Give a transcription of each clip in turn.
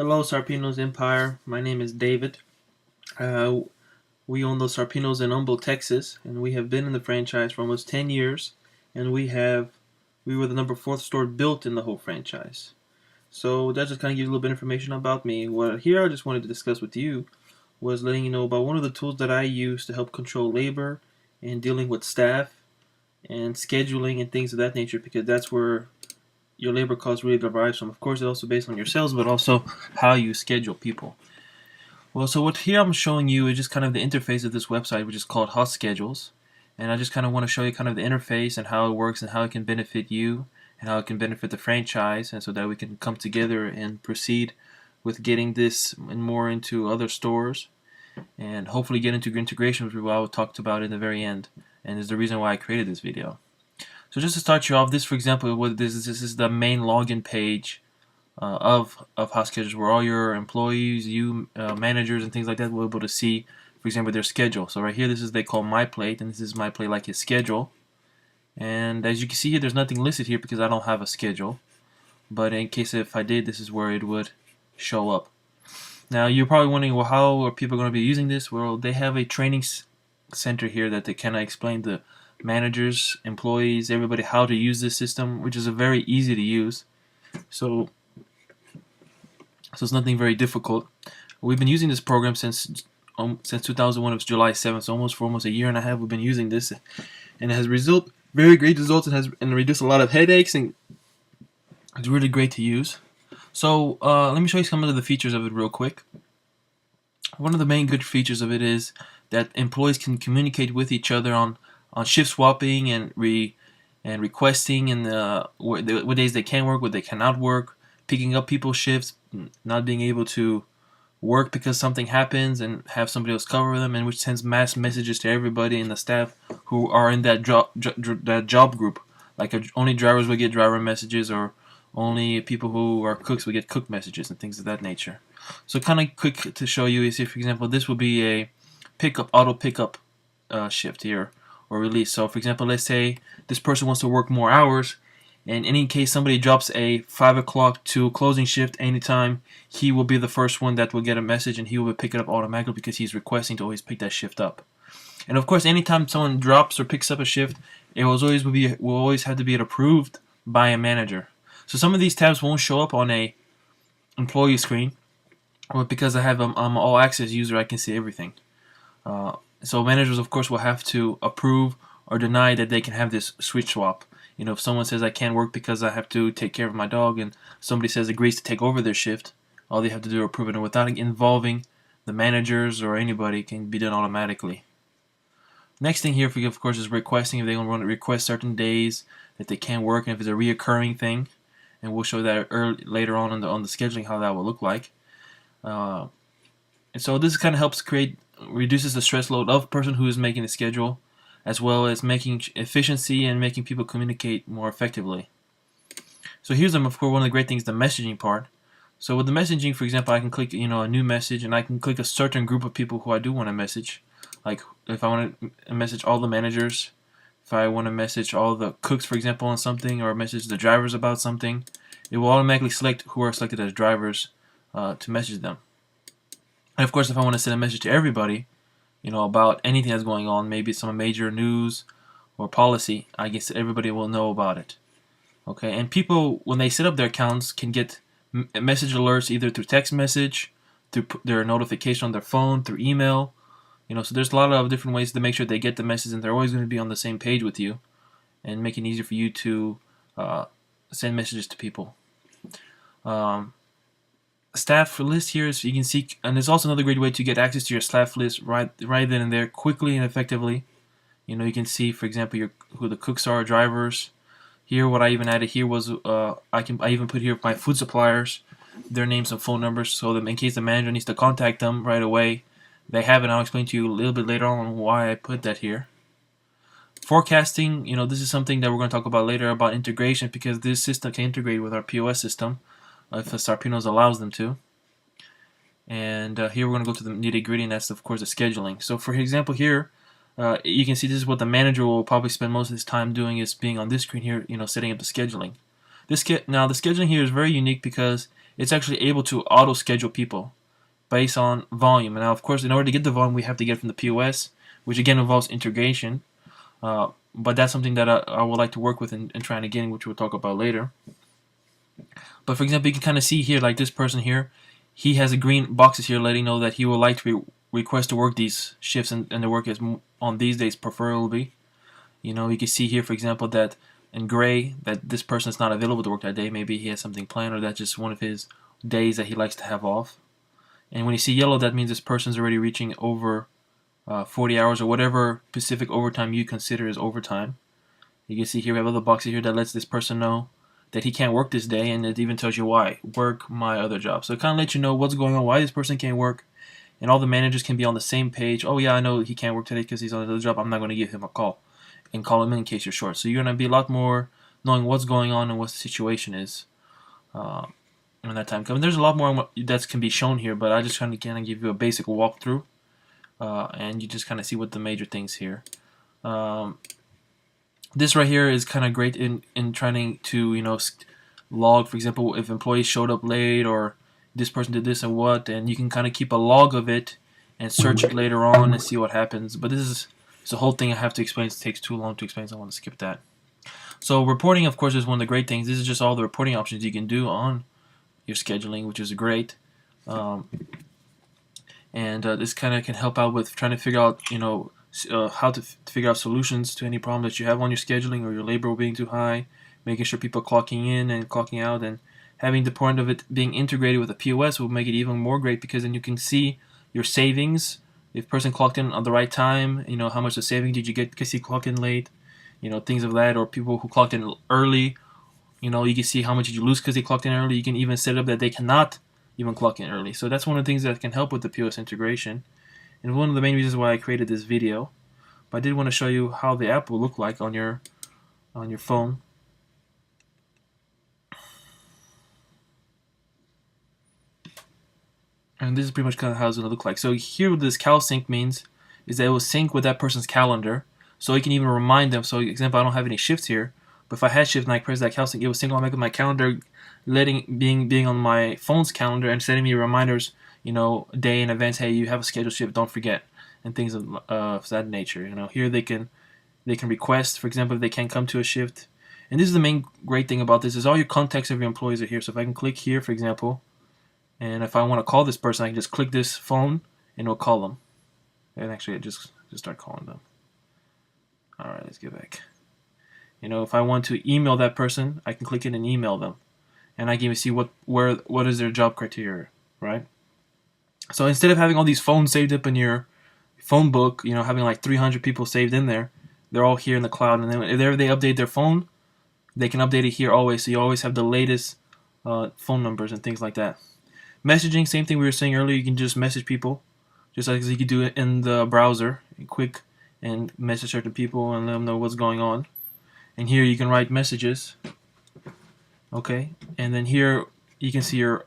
Hello, Sarpino's Empire. My name is David. Uh, we own those Sarpinos in Humble, Texas, and we have been in the franchise for almost 10 years, and we were the number fourth store built in the whole franchise. So that just kind of gives you a little bit of information about me. What here I just wanted to discuss with you was letting you know about one of the tools that I use to help control labor and dealing with staff and scheduling and things of that nature, because that's where your labor cost really derives from. Of course, it's also based on your sales, but also how you schedule people. Well, so what here I'm showing you is just kind of the interface of this website, which is called Hot Schedules. And I just kind of want to show you kind of the interface and how it works and how it can benefit you and how it can benefit the franchise, and so that we can come together and proceed with getting this and more into other stores and hopefully get into integration, which I will talk about in the very end, and is the reason why I created this video. So just to start you off, this for example, this is the main login page of Hot Schedules, where all your employees, managers, and things like that will be able to see, for example, their schedule. So right here, this is they call My Plate, and this is My Plate like his schedule. And as you can see here, there's nothing listed here because I don't have a schedule. But in case if I did, this is where it would show up. Now you're probably wondering, well, how are people going to be using this? Well, they have a training center here that they kind of explain to managers, employees, everybody how to use this system, which is a very easy to use. So it's nothing very difficult. We've been using this program since 2001. It was July 7th, so for almost a year and a half we've been using this, and it has very great results, and reduced a lot of headaches, and it's really great to use. So let me show you some of the features of it real quick. One of the main good features of it is that employees can communicate with each other on shift swapping and requesting, and what days they can work, what they cannot work, picking up people's shifts, not being able to work because something happens and have somebody else cover them, and which sends mass messages to everybody in the staff who are in that job group. Like only drivers will get driver messages, or only people who are cooks will get cook messages and things of that nature. So kind of quick to show you is here, for example, this will be a auto pickup shift here, or release. So for example, let's say this person wants to work more hours, and in case somebody drops a 5 o'clock to closing shift anytime, he will be the first one that will get a message, and he will pick it up automatically because he's requesting to always pick that shift up. And of course, anytime someone drops or picks up a shift, it will always have to be approved by a manager. So some of these tabs won't show up on a employee screen, but because I'm an all access user, I can see everything. So managers, of course, will have to approve or deny that they can have this switch swap. You know, if someone says I can't work because I have to take care of my dog, and somebody says agrees to take over their shift, all they have to do is approve it, and without involving the managers or anybody, can be done automatically. Next thing here, of course, is requesting. If they want to request certain days that they can't work, and if it's a reoccurring thing, and we'll show that later on the scheduling how that will look like. And so this kind of helps reduces the stress load of the person who is making the schedule, as well as making efficiency and making people communicate more effectively. So here's of course one of the great things, the messaging part. So with the messaging, for example, I can click a new message, and I can click a certain group of people who I do want to message. Like if I want to message all the managers, if I want to message all the cooks, for example, on something, or message the drivers about something, it will automatically select who are selected as drivers to message them. And of course, if I want to send a message to everybody, about anything that's going on, maybe some major news or policy, I guess everybody will know about it. Okay, and people, when they set up their accounts, can get message alerts either through text message, through their notification on their phone, through email. So there's a lot of different ways to make sure they get the message, and they're always going to be on the same page with you, and make it easier for you to send messages to people. Staff list here, so you can see, and there's also another great way to get access to your staff list right then and there, quickly and effectively. You can see, for example, who the cooks are, drivers. Here, what I even added here was I even put here my food suppliers, their names and phone numbers, so that in case the manager needs to contact them right away, they have it. I'll explain to you a little bit later on why I put that here. Forecasting, this is something that we're going to talk about later about integration, because this system can integrate with our POS system if Sarpinos allows them to. And here we're going to go to the nitty-gritty, and that's of course the scheduling. So for example here, you can see this is what the manager will probably spend most of his time doing, is being on this screen here, setting up the scheduling. Now the scheduling here is very unique because it's actually able to auto schedule people based on volume. And now, of course, in order to get the volume, we have to get it from the POS, which again involves integration. But that's something that I would like to work with in trying to get in, which we'll talk about later. But for example, you can kind of see here, like this person here, he has a green boxes here letting know that he would like to request to work these shifts and the work is on these days preferably. You know, you can see here, for example, that in gray that this person is not available to work that day. Maybe he has something planned, or that's just one of his days that he likes to have off. And when you see yellow, that means this person's already reaching over 40 hours or whatever specific overtime you consider as overtime. You can see here we have other boxes here that lets this person know that he can't work this day, and it even tells you why. Work my other job. So it kind of lets you know what's going on, why this person can't work, and all the managers can be on the same page. Oh yeah, I know he can't work today because he's on another job. I'm not going to give him a call and call him in case you're short. So you're going to be a lot more knowing what's going on and what the situation is when that time comes. There's a lot more that can be shown here, but I just kind of give you a basic walkthrough, and you just kind of see what the major things here. This right here is kind of great in trying to, you know, log, for example, if employees showed up late or this person did this and what, and you can kind of keep a log of it and search it later on and see what happens. But this is the whole thing I have to explain. It takes too long to explain, so I want to skip that. So reporting, of course, is one of the great things. This is just all the reporting options you can do on your scheduling, which is great. This kind of can help out with trying to figure out, you know, how to figure out solutions to any problem that you have on your scheduling or your labor being too high, making sure people are clocking in and clocking out, and having the point of it being integrated with a POS will make it even more great, because then you can see your savings. If person clocked in on the right time, you know, how much the saving did you get because he clocked in late, you know, things of that. Or people who clocked in early, you know, you can see how much did you lose because they clocked in early. You can even set up that they cannot even clock in early. So that's one of the things that can help with the POS integration, and one of the main reasons why I created this video. But I did want to show you how the app will look like on your phone. And this is pretty much kind of how it's going to look like. So here what this CalSync means is that it will sync with that person's calendar, so you can even remind them. So for example, I don't have any shifts here, but if I had shifts and I press that CalSync, it will sync automatically with my calendar, being on my phone's calendar and sending me reminders, you know, a day in advance. Hey, you have a scheduled shift, don't forget, and things of that nature. You know, here they can request, for example, if they can't come to a shift. And this is the main great thing about this, is all your contacts of your employees are here. So if I can click here, for example, and if I want to call this person, I can just click this phone and it'll call them. And actually, I just start calling them. All right, let's get back. You know, if I want to email that person, I can click it and email them, and I can even see what is their job criteria, right? So instead of having all these phones saved up in your phone book, you know, having like 300 people saved in there, they're all here in the cloud, and then if they update their phone, they can update it here always, so you always have the latest phone numbers and things like that. Messaging, same thing we were saying earlier, you can just message people, just like you could do it in the browser, quick, and message certain people and let them know what's going on. And here you can write messages, okay, and then here you can see your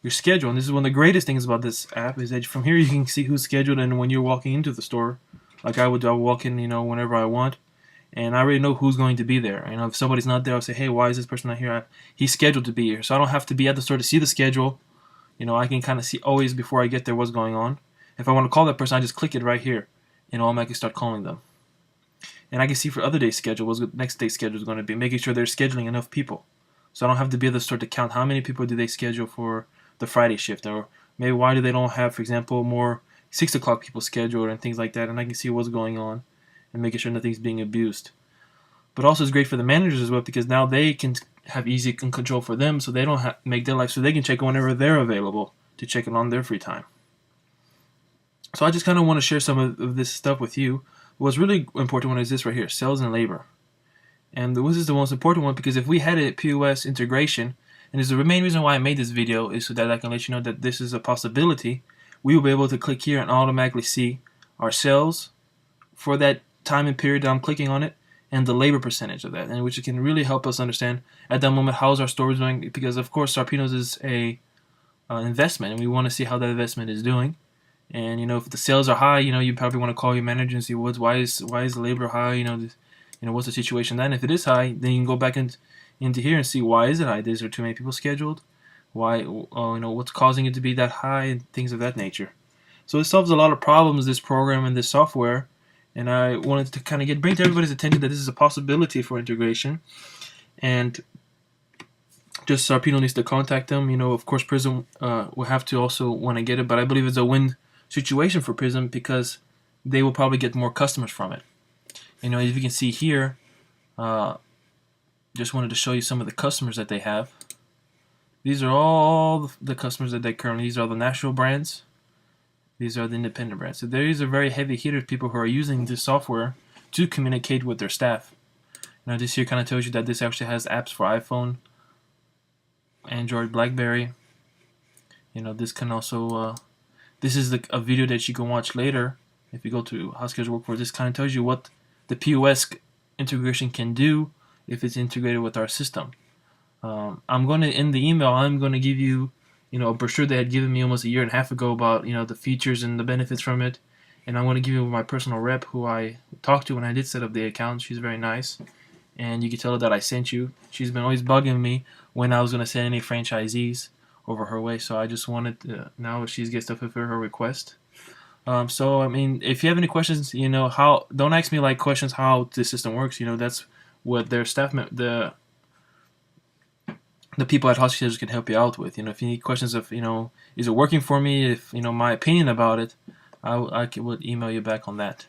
schedule. And this is one of the greatest things about this app, is that from here you can see who's scheduled, and when you're walking into the store, like I would walk in, you know, whenever I want, and I already know who's going to be there. You know, if somebody's not there, I'll say, hey, why is this person not here? He's scheduled to be here, so I don't have to be at the store to see the schedule. You know, I can kind of see always before I get there what's going on. If I want to call that person, I just click it right here, and automatically start calling them. And I can see for other days' schedule what the next day's schedule is going to be, making sure they're scheduling enough people. So I don't have to be at the store to count how many people do they schedule for the Friday shift, or maybe why do they don't have, for example, more 6 o'clock people scheduled and things like that, and I can see what's going on and making sure nothing's being abused. But also it's great for the managers as well, because now they can have easy control for them, so they don't have make their life, so they can check whenever they're available to check it on their free time. So I just kind of want to share some of this stuff with you. What's really important one is this right here, sales and labor. And this is the most important one, because if we had a POS integration, and it's the main reason why I made this video, is so that I can let you know that this is a possibility. We will be able to click here and automatically see our sales for that time and period that I'm clicking on it, and the labor percentage of that, and which can really help us understand at that moment how's our store doing, because of course Sarpinos is a investment, and we want to see how that investment is doing. And you know, if the sales are high, you know, you probably want to call your manager and see why is the labor high, you know, what's the situation then. If it is high, then you can go back into here and see why is it high. Is there too many people scheduled? why, what's causing it to be that high, and things of that nature. So it solves a lot of problems, this program and this software. And I wanted to kind of bring to everybody's attention that this is a possibility for integration. And just Sarpino needs to contact them. Of course, Prism will have to also want to get it, but I believe it's a win situation for Prism because they will probably get more customers from it. As you can see here, just wanted to show you some of the customers that they have. These are all the customers that they currently. These are the national brands. These are the independent brands. So these are very heavy hitters, people who are using this software to communicate with their staff. Now this here kind of tells you that this actually has apps for iPhone, Android, BlackBerry. This can also, this is a video that you can watch later. If you go to How Skills Work For, this kind of tells you what the POS integration can do if it's integrated with our system. I'm going to, in the email, I'm going to give you, a brochure they had given me almost a year and a half ago about, the features and the benefits from it. And I'm going to give you my personal rep who I talked to when I did set up the account. She's very nice. And you can tell her that I sent you. She's been always bugging me when I was going to send any franchisees over her way. So I just wanted to, now she gets to fulfill her request. So, if you have any questions, don't ask me questions how the system works. That's what their staff, the people at Hospitals can help you out with. If you need questions of, is it working for me? If, my opinion about it, I would email you back on that.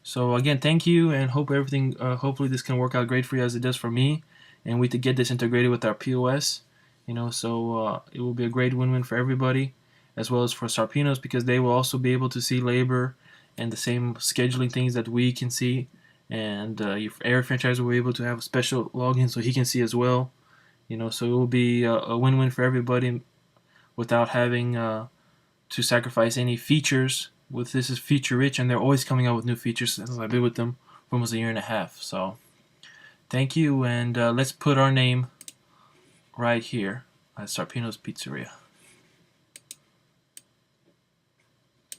So again, thank you, and hope everything. Hopefully, this can work out great for you as it does for me, and we could get this integrated with our POS. So it will be a great win-win for everybody, as well as for Sarpinos, because they will also be able to see labor and the same scheduling things that we can see, and your Air franchise will be able to have a special login so he can see as well. So it will be a win-win for everybody without having to sacrifice any features. With this is feature rich, and they're always coming out with new features since I've been with them for almost a year and a half. So thank you, and let's put our name right here at Sarpino's Pizzeria.